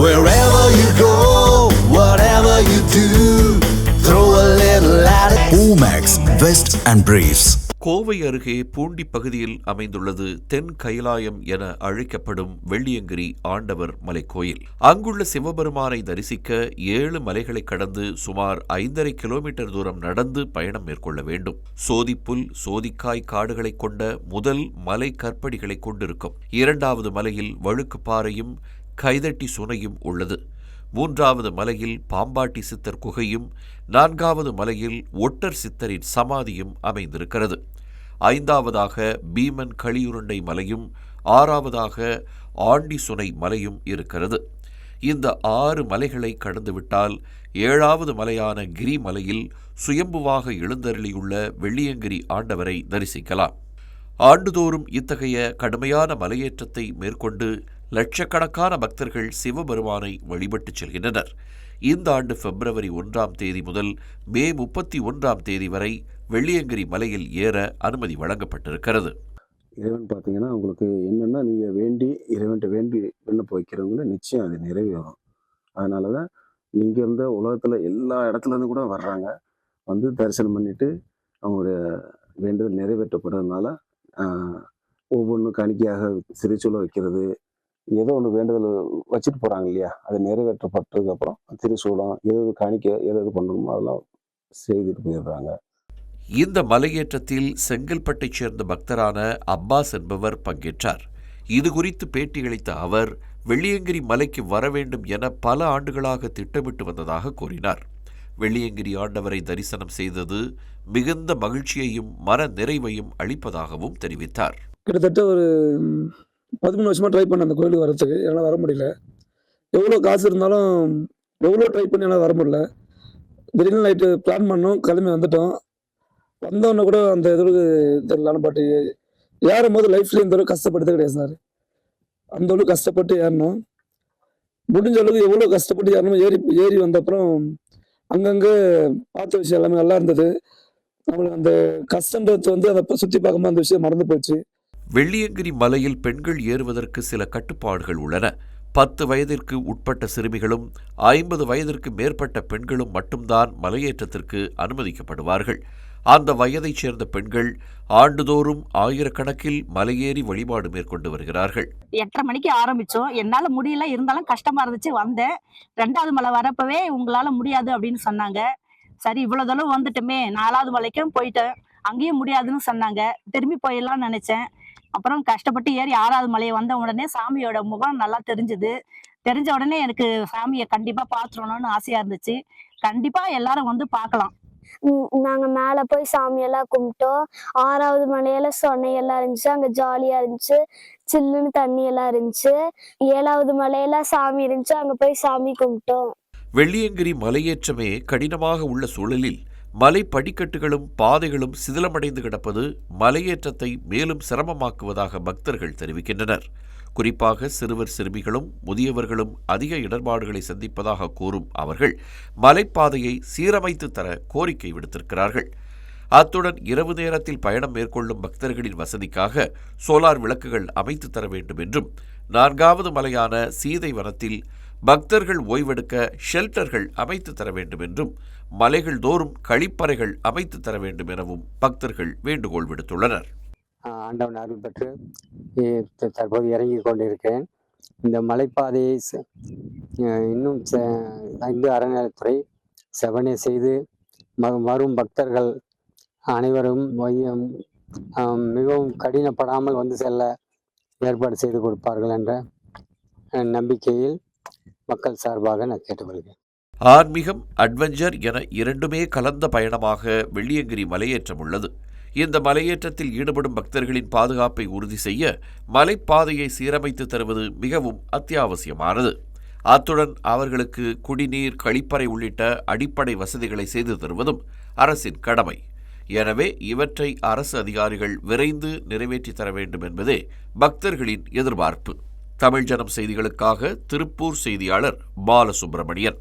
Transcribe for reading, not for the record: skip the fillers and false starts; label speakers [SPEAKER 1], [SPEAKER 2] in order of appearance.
[SPEAKER 1] Wherever you go, whatever you do, throw a little at it. Omax, Vest and Briefs.
[SPEAKER 2] Kovai அருகே பூண்டி பகுதியில் அமைந்துள்ளது தென் கைலாயம் என அழைக்கப்படும் வெள்ளியங்கிரி ஆண்டவர் மலைக்கோயில். அங்குள்ள சிவபெருமானை தரிசிக்க 7 மலைகளை கடந்து சுமார் 5.5 கிலோமீட்டர் தூரம் நடந்து பயணம் மேற்கொள்ள வேண்டும். சோதிப்புல், சோதிக்காய் காடுகளை கொண்ட முதல் மலை கற்படிகளை கொண்டிருக்கும். 2வது மலையில் வழுக்கு பாறையும் கைதட்டி சுனையும் உள்ளது. 3வது மலையில் பாம்பாட்டி சித்தர் குகையும் 4வது மலையில் ஒட்டர் சித்தரின் சமாதியும் அமைந்திருக்கிறது. 5வதாக பீமன் களியுருண்டை மலையும் 6வதாக ஆண்டி சுனை மலையும் இருக்கிறது. இந்த 6 மலைகளை கடந்துவிட்டால் 7வது மலையான கிரி மலையில் சுயம்புவாக எழுந்தருளியுள்ள வெள்ளியங்கிரி ஆண்டவரை தரிசிக்கலாம். ஆண்டுதோறும் இத்தகைய கடுமையான மலையேற்றத்தை மேற்கொண்டு லட்சக்கணக்கான பக்தர்கள் சிவபெருமானை வழிபட்டுச் செல்கின்றனர். இந்த ஆண்டு பிப்ரவரி 1ஆம் தேதி முதல் மே 31ஆம் தேதி வரை வெள்ளியங்கிரி மலையில் ஏற அனுமதி வழங்கப்பட்டிருக்கிறது.
[SPEAKER 3] இறைவன் பார்த்தீங்கன்னா உங்களுக்கு என்னென்னா நீங்கள் வேண்டி இறைவன்கிட்ட வேண்டி விண்ணப்பம் வைக்கிறவங்கள நிச்சயம் அது நிறைவேறும். அதனால தான் இங்கே இருந்த உலகத்தில் எல்லா இடத்துலேருந்து கூட வர்றாங்க, வந்து தரிசனம் பண்ணிவிட்டு அவங்களுடைய வேண்டுதல் நிறைவேற்றப்படுறதுனால ஒவ்வொன்றும் காணிக்கையாக சிறைச்சூழ வைக்கிறது, ஏதோ ஒன்று வேண்டுதல் வச்சுட்டு போகிறாங்க இல்லையா, அது நிறைவேற்றப்பட்டதுக்கப்புறம் திரிசூலம் எது காணிக்க எது பண்ணணுமோ அதெல்லாம் செய்துட்டு போயிடுறாங்க.
[SPEAKER 2] இந்த மலையேற்றத்தில் செங்கல்பட்டைச் சேர்ந்த பக்தரான அப்பாஸ் என்பவர் பங்கேற்றார். இது குறித்து பேட்டியளித்த அவர் வெள்ளியங்கிரி மலைக்கு வர வேண்டும் என பல ஆண்டுகளாக திட்டமிட்டு வந்ததாக கூறினார். வெள்ளியங்கிரி ஆண்டவரை தரிசனம் செய்தது மிகுந்த மகிழ்ச்சியையும் மன நிறைவையும் அளிப்பதாகவும் தெரிவித்தார்.
[SPEAKER 4] கிட்டத்தட்ட ஒரு 13 வருஷமாக ட்ரை பண்ண அந்த கோயிலுக்கு வரத்துக்கு, என்னால் வர முடியல. எவ்வளோ காசு இருந்தாலும் எவ்வளோ ட்ரை பண்ணி என்னால் வர முடியல. திடீர்னு நைட்டு பிளான் பண்ணோம், கிளம்பி வந்துட்டோம். வந்தோடனே கூட அந்த இதுக்கு தெரியலான பாட்டு ஏறும் போது லைஃப்ல இந்த அளவுக்கு கஷ்டப்பட்டதே கிடையாது சார். அந்த அளவுக்கு கஷ்டப்பட்டு ஏறணும். முடிஞ்ச அளவுக்கு எவ்வளோ கஷ்டப்பட்டு ஏறணும். ஏறி வந்த அப்புறம் அங்கங்கே பார்த்த விஷயம் எல்லாமே நல்லா இருந்தது. நம்மளுக்கு அந்த கஷ்டன்றது வந்து அதை சுற்றி பார்க்கும்போது அந்த விஷயம் மறந்து போச்சு.
[SPEAKER 2] வெள்ளியங்கிரி மலையில் பெண்கள் ஏறுவதற்கு சில கட்டுப்பாடுகள் உள்ளன. 10 வயதிற்கு உட்பட்ட சிறுமிகளும் 50 வயதிற்கு மேற்பட்ட பெண்களும் மட்டும்தான் மலையேற்றத்திற்கு அனுமதிக்கப்படுவார்கள். அந்த வயதைச் சேர்ந்த பெண்கள் ஆண்டுதோறும் ஆயிரக்கணக்கில் மலையேறி வழிபாடு மேற்கொண்டு வருகிறார்கள்.
[SPEAKER 5] 8:30 மணிக்கு ஆரம்பிச்சோம். என்னால முடியல, இருந்தாலும் கஷ்டமா இருந்துச்சு. வந்தேன். 2வது மலை வரப்பவே உங்களால முடியாது அப்படின்னு சொன்னாங்க. சரி, இவ்வளவு தூரம் வந்துட்டுமே, 4வது மலைக்கும் போயிட்டேன். அங்கேயும் முடியாதுன்னு சொன்னாங்க. திரும்பி போயிடலாம்னு நினைச்சேன். அப்புறம் கஷ்டப்பட்டு ஏறி 6வது மலையை வந்த உடனே சாமியோட முகம் நல்லா தெரிஞ்சது. தெரிஞ்ச உடனே எனக்கு சாமியை கண்டிப்பா பாத்துறணும்னு ஆசையா இருந்துச்சு. கண்டிப்பா எல்லாரும் வந்து பார்க்கலாம்.
[SPEAKER 6] நாங்க மேல போய் சாமியெல்லாம் கும்பிட்டோம். 6வது மலையில சொன்னையெல்லாம் இருந்துச்சு, அங்க ஜாலியா இருந்துச்சு, சில்லுன்னு தண்ணி எல்லாம் இருந்துச்சு. 7வது மலையில சாமி இருந்துச்சு, அங்க போய் சாமி கும்பிட்டோம்.
[SPEAKER 2] வெள்ளியங்கிரி மலையேற்றமே கடினமாக உள்ள சூழலில் மலை படிக்கட்டுகளும் பாதைகளும் சிதிலமடைந்து கிடப்பது மலையேற்றத்தை மேலும் சிரமமாக்குவதாக பக்தர்கள் தெரிவிக்கின்றனர். குறிப்பாக சிறுவர் சிறுமிகளும் முதியவர்களும் அதிக இடர்பாடுகளை சந்திப்பதாக கூறும் அவர்கள் மலைப்பாதையை சீரமைத்து தர கோரிக்கை விடுத்திருக்கிறார்கள். அத்துடன் இரவு நேரத்தில் பயணம் மேற்கொள்ளும் பக்தர்களின் வசதிக்காக சோலார் விளக்குகள் அமைத்து தர வேண்டும் என்றும், 4வது மலையான சீதை வனத்தில் பக்தர்கள் ஓய்வெடுக்க ஷெல்டர்கள் அமைத்து தர வேண்டும் என்றும், மலைகள் தோறும் கழிப்பறைகள் அமைத்து தர வேண்டும் எனவும் பக்தர்கள் வேண்டுகோள் விடுத்துள்ளனர்.
[SPEAKER 7] ஆண்டவன் அருள் பெற்று தற்போது இறங்கி கொண்டிருக்கிறேன். இந்த மலைப்பாதையை இன்னும் இந்து அறநிலையத்துறை செவனே செய்து வரும் பக்தர்கள் அனைவரும் மிகவும் கடினப்படாமல் வந்து செல்ல ஏற்பாடு செய்து கொடுப்பார்கள் என்ற நம்பிக்கையில் மக்கள் சார்பாக நான் கேட்டுக்கொள்கிறேன்.
[SPEAKER 2] ஆன்மீகம், அட்வென்ச்சர் என இரண்டுமே கலந்த பயணமாக வெள்ளியங்கிரி மலையேற்றம் உள்ளது. இந்த மலையேற்றத்தில் ஈடுபடும் பக்தர்களின் பாதுகாப்பை உறுதி செய்ய மலைப்பாதையை சீரமைத்து தருவது மிகவும் அத்தியாவசியமானது. அத்துடன் அவர்களுக்கு குடிநீர், கழிப்பறை உள்ளிட்ட அடிப்படை வசதிகளை செய்து தருவதும் அரசின் கடமை. எனவே இவற்றை அரசு அதிகாரிகள் விரைந்து நிறைவேற்றி தர வேண்டும் என்பதே பக்தர்களின் எதிர்பார்ப்பு. தமிழ் ஜனம் செய்திகளுக்காக திருப்பூர் செய்தியாளர் பாலசுப்ரமணியன்.